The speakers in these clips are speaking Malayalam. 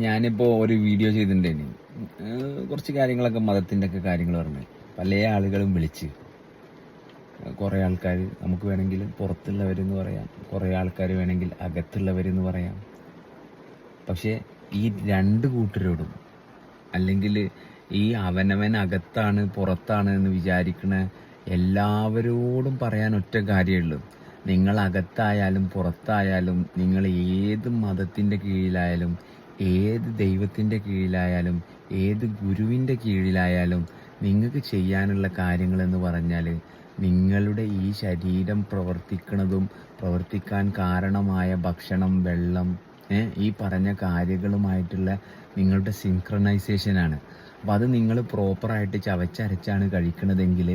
ഞാനിപ്പോൾ ഒരു വീഡിയോ ചെയ്തിട്ടുണ്ടേനി. കുറച്ച് കാര്യങ്ങളൊക്കെ മതത്തിൻ്റെ ഒക്കെ കാര്യങ്ങൾ പറഞ്ഞു. പല ആളുകളും വിളിച്ച്, കുറേ ആൾക്കാർ നമുക്ക് വേണമെങ്കിൽ പുറത്തുള്ളവരെന്ന് പറയാം, കുറേ ആൾക്കാർ വേണമെങ്കിൽ അകത്തുള്ളവരെന്ന് പറയാം. പക്ഷേ ഈ രണ്ട് കൂട്ടരോടും, അല്ലെങ്കിൽ ഈ അവനവൻ അകത്താണ് പുറത്താണ് എന്ന് വിചാരിക്കുന്ന എല്ലാവരോടും പറയാൻ ഒറ്റ കാര്യമുള്ളൂ. നിങ്ങൾ അകത്തായാലും പുറത്തായാലും, നിങ്ങൾ ഏത് മതത്തിൻ്റെ കീഴിലായാലും, ഏത് ദൈവത്തിൻ്റെ കീഴിലായാലും, ഏത് ഗുരുവിൻ്റെ കീഴിലായാലും, നിങ്ങൾക്ക് ചെയ്യാനുള്ള കാര്യങ്ങളെന്ന് പറഞ്ഞാൽ നിങ്ങളുടെ ഈ ശരീരം പ്രവർത്തിക്കാൻ കാരണമായ ഭക്ഷണം, വെള്ളം, ഈ പറഞ്ഞ കാര്യങ്ങളുമായിട്ടുള്ള നിങ്ങളുടെ സിൻക്രണൈസേഷനാണ്. അപ്പോൾ അത് നിങ്ങൾ പ്രോപ്പറായിട്ട് ചവച്ചരച്ചാണ് കഴിക്കണതെങ്കിൽ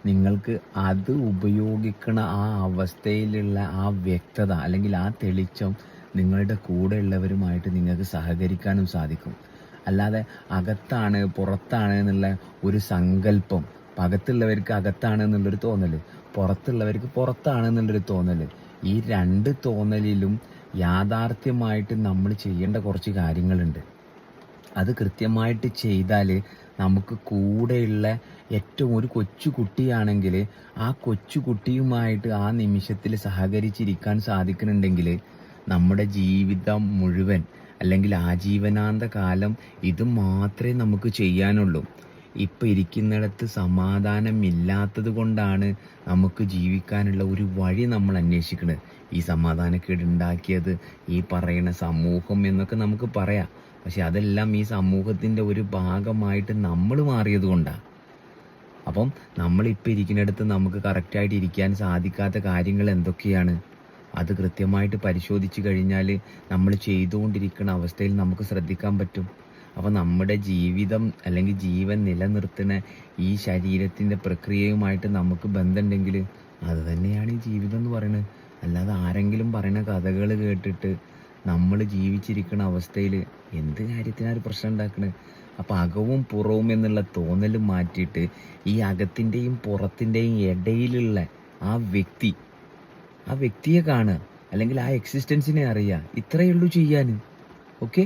നിങ്ങൾക്ക് അത് ഉപയോഗിക്കണ ആ അവസ്ഥയിലുള്ള ആ വ്യക്തത അല്ലെങ്കിൽ ആ തെളിച്ചം നിങ്ങളുടെ കൂടെയുള്ളവരുമായിട്ട് നിങ്ങൾക്ക് സഹകരിക്കാനും സാധിക്കും. അല്ലാതെ അകത്താണ് പുറത്താണ് എന്നുള്ള ഒരു സങ്കല്പം, അകത്തുള്ളവർക്ക് അകത്താണ് എന്നുള്ളൊരു തോന്നൽ, പുറത്തുള്ളവർക്ക് പുറത്താണ് എന്നുള്ളൊരു തോന്നൽ, ഈ രണ്ട് തോന്നലിലും യാഥാർത്ഥ്യമായിട്ട് നമ്മൾ ചെയ്യേണ്ട കുറച്ച് കാര്യങ്ങളുണ്ട്. അത് കൃത്യമായിട്ട് ചെയ്താൽ നമുക്ക് കൂടെയുള്ള ഏറ്റവും ഒരു കൊച്ചു കുട്ടിയാണെങ്കിൽ ആ കൊച്ചു കുട്ടിയുമായിട്ട് ആ നിമിഷത്തിൽ സഹകരിച്ചിരിക്കാൻ സാധിക്കുന്നുണ്ടെങ്കിൽ നമ്മുടെ ജീവിതം മുഴുവൻ അല്ലെങ്കിൽ ആജീവനാന്ത കാലം ഇത് മാത്രമേ നമുക്ക് ചെയ്യാനുള്ളൂ. ഇപ്പം ഇരിക്കുന്നിടത്ത് സമാധാനമില്ലാത്തത് കൊണ്ടാണ് നമുക്ക് ജീവിക്കാനുള്ള ഒരു വഴി നമ്മൾ അന്വേഷിക്കുന്നത്. ഈ സമാധാനക്കേട് ഉണ്ടാക്കിയത് ഈ പറയുന്ന സമൂഹം എന്നൊക്കെ നമുക്ക് പറയാം. പക്ഷെ അതെല്ലാം ഈ സമൂഹത്തിൻ്റെ ഒരു ഭാഗമായിട്ട് നമ്മൾ മാറിയത് കൊണ്ടാണ്. അപ്പം നമ്മളിപ്പോൾ ഇരിക്കുന്നിടത്ത് നമുക്ക് കറക്റ്റായിട്ട് ഇരിക്കാൻ സാധിക്കാത്ത കാര്യങ്ങൾ എന്തൊക്കെയാണ്? അത് കൃത്യമായിട്ട് പരിശോധിച്ച് കഴിഞ്ഞാൽ നമ്മൾ ചെയ്തുകൊണ്ടിരിക്കുന്ന അവസ്ഥയിൽ നമുക്ക് ശ്രദ്ധിക്കാൻ പറ്റും. അപ്പോൾ നമ്മുടെ ജീവിതം അല്ലെങ്കിൽ ജീവൻ നിലനിർത്തുന്ന ഈ ശരീരത്തിൻ്റെ പ്രക്രിയയുമായിട്ട് നമുക്ക് ബന്ധമുണ്ടെങ്കിൽ അത് തന്നെയാണ് ഈ ജീവിതം എന്ന് പറയുന്നത്. അല്ലാതെ ആരെങ്കിലും പറയുന്ന കഥകൾ കേട്ടിട്ട് നമ്മൾ ജീവിച്ചിരിക്കുന്ന അവസ്ഥയിൽ എന്ത് കാര്യത്തിനാണ് പ്രശ്നം ഉണ്ടാക്കുന്നത്? അപ്പോൾ അകവും പുറവും എന്നുള്ള തോന്നൽ മാറ്റിയിട്ട് ഈ അകത്തിൻ്റെയും പുറത്തിൻ്റെയും ഇടയിലുള്ള ആ വ്യക്തിയെ കാണുക, അല്ലെങ്കിൽ ആ എക്സിസ്റ്റൻസിനെ അറിയുക. ഇത്രയേ ഉള്ളൂ ചെയ്യാൻ. ഓക്കെ.